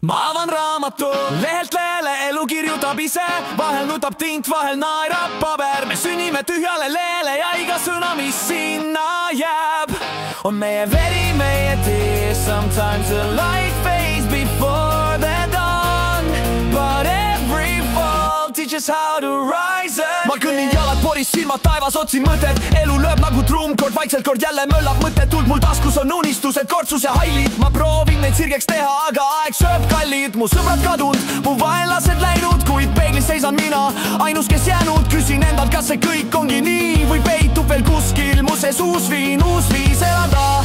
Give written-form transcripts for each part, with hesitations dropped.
ma avan raamatu, lehelt lehele elu kirjutab ise, vahel nutab tint, vahel naerab paber. Me sünnime tühjale lehele ja iga sõna, mis sinna jääb, on meie veri, meie tee. Sometimes the light fades before the dawn, but every fall teaches how to rise again. Ma kõnnin jalad poris, silmad taevas, otsin mõtet. Elu lööb nagu trummkord, vaikselt kord jälle möllab mõttetult. Mul taskus on unistused, kortsus ja hallid. Ma proovin neid sirgeks teha, aga aeg sööb kallid. Mu sõbrad kadunud, mu vaenlased läinud, kuid peeglis seisan mina, ainus kes jäänud. Küsin endalt, kas see kõik ongi nii või peitub veel kuskil mu sees uus viis elada.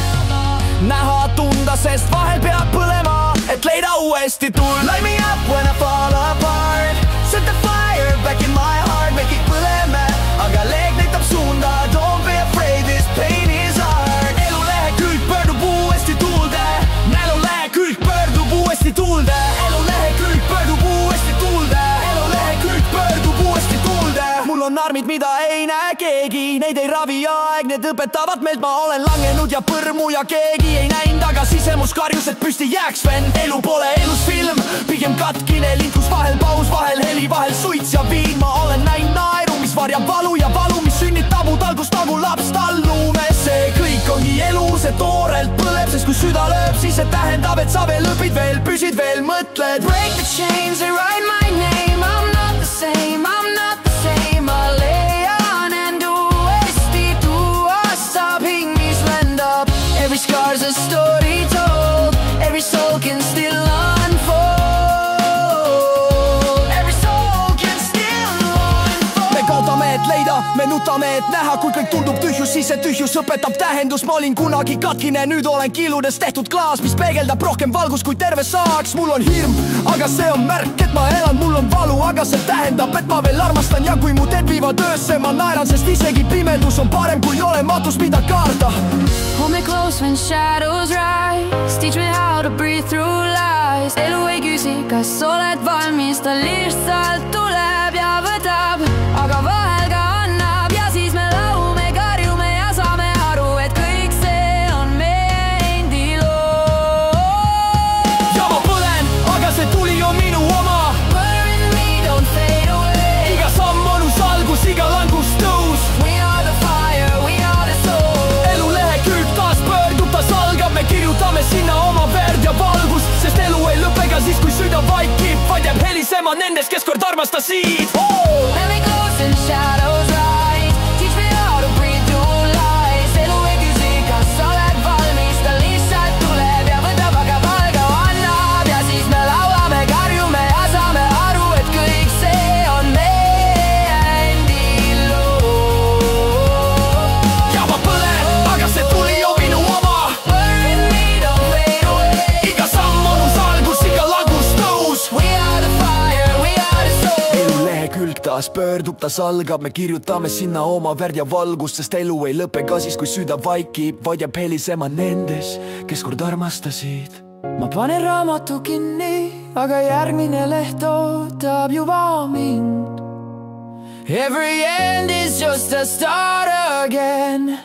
Näha, tunda, sest vahel peab põlema, et leida uuesti tuld. Light me up when I fall apart, set the fire back in my heart. Me kõik põleme, aga leeg näitab suunda. Don't be afraid, this pain is hard. Elu lehekülg pöördub uuesti tuulde, nälu lehekülg pöördub uuesti tuulde. Elu lehekülg pöördub uuesti tuulde, elu lehekülg pöördub uuesti tuulde. Mul on armid, mida ei näe keegi, neid ei ravi aeg, need õpetavad meilt. Ma olen langenud ja põrmu ja keegi ei näinud, aga sisemus karjus, et püsti jääks vend. Elu pole elus film, pigem katkine lind, kus vahel paus, vahel heli, vahel suits ja viin. Ma olen näinud naeru, mis varjab valu ja valu, mis sünnitab mu talgust nagu laps tallume. See kõik ongi elu, see toorelt põleb, sest kui süda lööb, siis see tähendab, et sa veel õpid veel, püsid veel, mõtled. Break the chains and write my name, I'm not the same, I'm not the same. Ma leian end uuesti tuua, saab hing, mis lendab. Every scar's a story told, every soul can still unfold. Every soul can still unfold. Me kaotame, et leida, me nutame, et näha, kui kõik tundub tühjus, siis see tühjus õpetab tähendust. Ma olin kunagi katkine, nüüd olen killudes tehtud klaas, mis peegeldab rohkem valgust kui terve saaks. Mul on hirm, aga see on märk, et ma elan. Mul on valu, aga see tähendab, et ma veel armastan. Ja kui mu teed viivad öösse, ma naeran, sest isegi pimedus on parem kui olematus, mida kaarda. Hold me close when shadows rise, teach me how to breathe through lies. Elu ei küsi, kas oled valmis, ta lihtsalt tuleb ja võtab, aga vahel ka annab. Ja siis me laume, karjume ja saame aru, et kõik see on meie endi loo. Ja ma põlen, aga see tuli on minu oma. Burn me, don't fade away. Iga samm on uus algus, iga langus tõus. We are the fire, we are the soul. Elu lehekülg taas pöördub, ta salgab, me kirjutame sinna oma verd ja valgust. Sest elu ei lõpe ka siis, kui süda vaikib, vaid jääb helisema nendest, kes kord armastasid. Let me close and shadows rise, teach me how to breathe through lies. Elu ei küsi, kas oled valmis, ta lihtsalt tuleb ja võtab, aga valga annab. Ja siis me laulame, karjume ja saame aru, et kõik see on meie endi loo. Ja ma põlen, aga see tuli on minu oma. Burn me, don't fade away. Iga samm on uus algus, iga langus tõus. We are the fire, we are the soul. Elu lehekülg taas pöördub, ta salgab, me kirjutame sinna oma verd ja valgust. Sest elu ei lõpe ka siis, kui süda vaikib, vaid jääb helisema nendes, kes kord armastasid. Ma panen raamatu kinni, aga järgmine leht ootab juba mind. Every end is just a start again.